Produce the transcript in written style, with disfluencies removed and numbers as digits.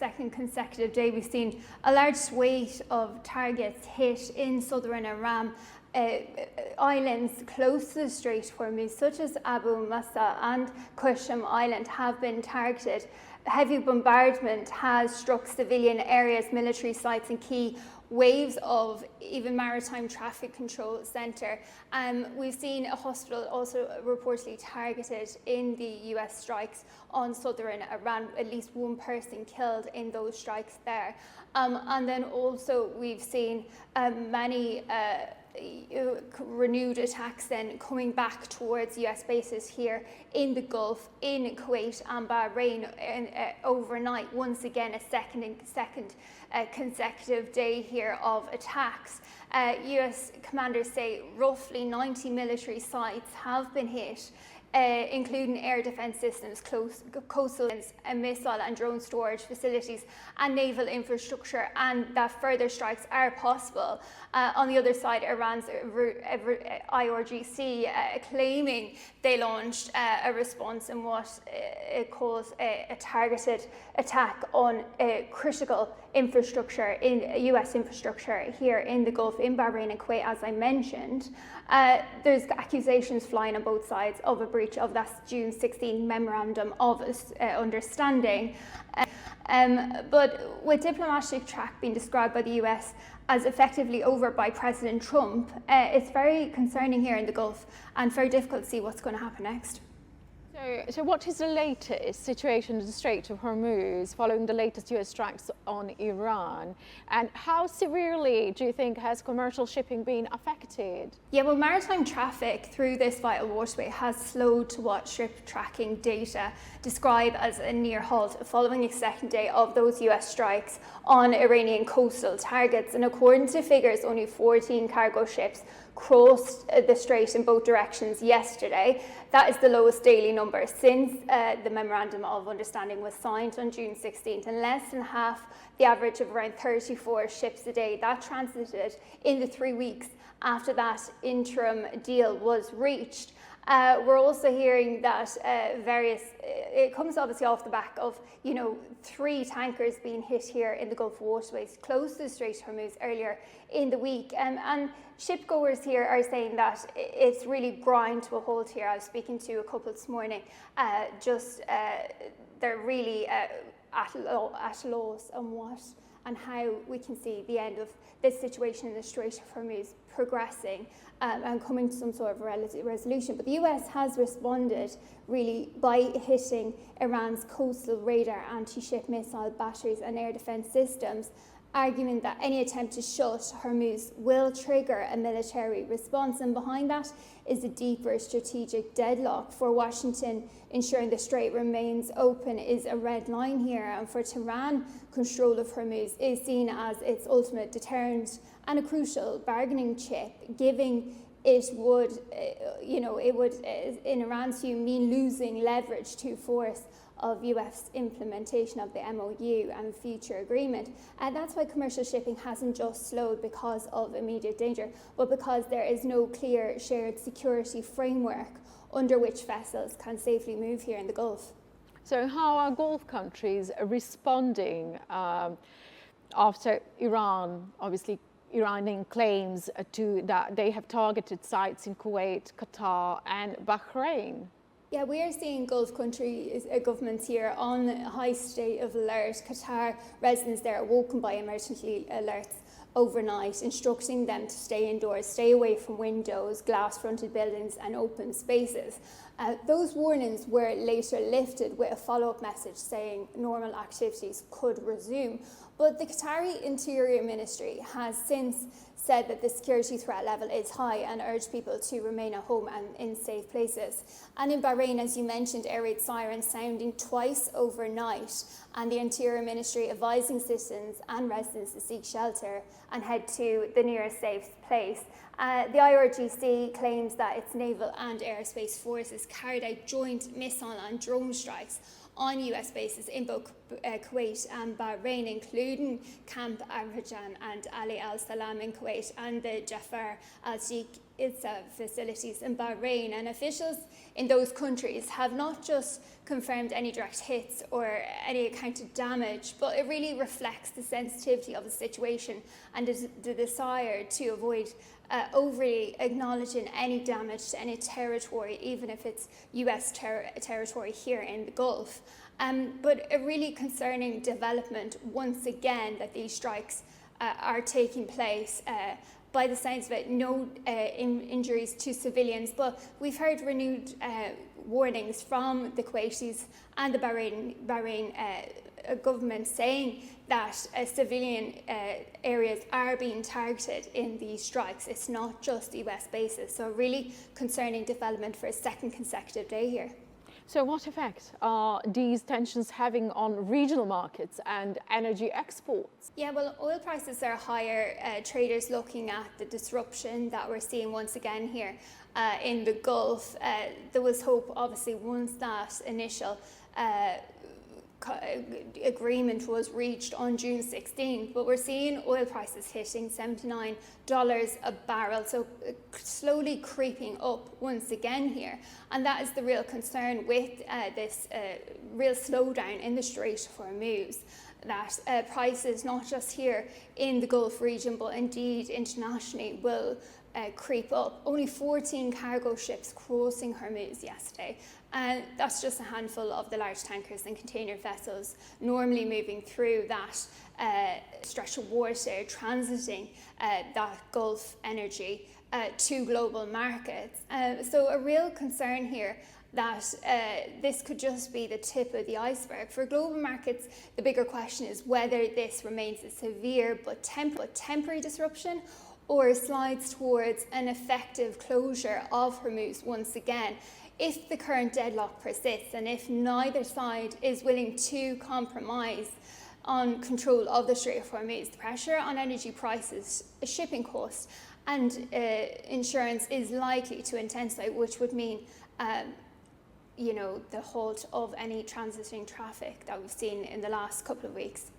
second consecutive day, we've seen a large swathe of targets hit in southern Iran. Islands close to the Strait of Hormuz, such as Abu Masa and Qashm Island, have been targeted. Heavy bombardment has struck civilian areas, military sites and key waves of even maritime traffic control centre. We've seen a hospital also reportedly targeted in the US strikes on southern Iran, at least one person killed in those strikes there. And then also we've seen many renewed attacks then coming back towards US bases here in the Gulf, in Kuwait and Bahrain overnight. Once again, a second consecutive day here of attacks. US commanders say roughly 90 military sites have been hit, including air defence systems, coastal and missile and drone storage facilities and naval infrastructure, and that further strikes are possible. On the other side, Iran's IRGC claiming they launched a response in what it calls a targeted attack on critical infrastructure, in US infrastructure here in the Gulf, in Bahrain and Kuwait, as I mentioned. There's accusations flying on both sides of a breach of that June 16 memorandum of understanding. But with diplomatic track being described by the US as effectively over by President Trump, it's very concerning here in the Gulf and very difficult to see what's going to happen next. So what is the latest situation in the Strait of Hormuz following the latest US strikes on Iran? And how severely do you think has commercial shipping been affected? Yeah, well, maritime traffic through this vital waterway has slowed to what ship tracking data describe as a near halt following a second day of those US strikes on Iranian coastal targets. And according to figures, only 14 cargo ships crossed the strait in both directions yesterday. That is the lowest daily number since the Memorandum of Understanding was signed on June 16th, and less than half the average of around 34 ships a day. That transited in the 3 weeks after that interim deal was reached. We're also hearing that it comes obviously off the back of, 3 tankers being hit here in the Gulf waterways close to the Strait of Hormuz earlier in the week. And shipgoers here are saying that it's really grind to a halt here. I was speaking to a couple this morning, they're really at a loss on what and how we can see the end of this situation in the Strait of Hormuz progressing and coming to some sort of resolution. But the US has responded really by hitting Iran's coastal radar, anti-ship missile batteries and air defense systems, arguing that any attempt to shut Hormuz will trigger a military response. And behind that is a deeper strategic deadlock. For Washington, ensuring the strait remains open is a red line here. And for Tehran, control of Hormuz is seen as its ultimate deterrent and a crucial bargaining chip, giving it would, in Iran's view, mean losing leverage to force of US implementation of the MOU and future agreement. And that's why commercial shipping hasn't just slowed because of immediate danger, but because there is no clear shared security framework under which vessels can safely move here in the Gulf. So how are Gulf countries responding after Iran, obviously Iranian claims to that they have targeted sites in Kuwait, Qatar and Bahrain? Yeah, we are seeing Gulf countries, governments here on a high state of alert. Qatar residents there are woken by emergency alerts overnight, instructing them to stay indoors, stay away from windows, glass-fronted buildings and open spaces. Those warnings were later lifted with a follow-up message saying normal activities could resume. But the Qatari Interior Ministry has since said that the security threat level is high and urged people to remain at home and in safe places. And in Bahrain, as you mentioned, air raid sirens sounding twice overnight, and the Interior Ministry advising citizens and residents to seek shelter and head to the nearest safe place. The IRGC claims that its naval and aerospace forces carried out joint missile and drone strikes on US bases in both Kuwait and Bahrain, including Camp Arfajan and Ali al-Salam in Kuwait and the Jafar al-Sheikh its facilities in Bahrain, and officials in those countries have not just confirmed any direct hits or any accounted damage, but it really reflects the sensitivity of the situation and the desire to avoid overly acknowledging any damage to any territory, even if it's US territory here in the Gulf. But a really concerning development, once again, that these strikes are taking place. By the sounds of it, no injuries to civilians, but we've heard renewed warnings from the Kuwaitis and the Bahrain government saying that civilian areas are being targeted in these strikes. It's not just US bases, so a really concerning development for a second consecutive day here. So what effect are these tensions having on regional markets and energy exports? Yeah, well, oil prices are higher. Traders looking at the disruption that we're seeing once again here in the Gulf. There was hope, obviously, once that initial agreement was reached on June 16th, but we're seeing oil prices hitting $79 a barrel, so slowly creeping up once again here. And that is the real concern with this real slowdown in the Strait of Hormuz, that prices not just here in the Gulf region, but indeed internationally will creep up. Only 14 cargo ships crossing Hormuz yesterday, and that's just a handful of the large tankers and container vessels normally moving through that stretch of water, transiting that Gulf energy to global markets. So a real concern here that this could just be the tip of the iceberg. For global markets, the bigger question is whether this remains a severe but temporary disruption, or slides towards an effective closure of Hormuz once again. If the current deadlock persists, and if neither side is willing to compromise on control of the Strait of Hormuz, the pressure on energy prices, shipping costs, and insurance is likely to intensify, which would mean the halt of any transiting traffic that we've seen in the last couple of weeks.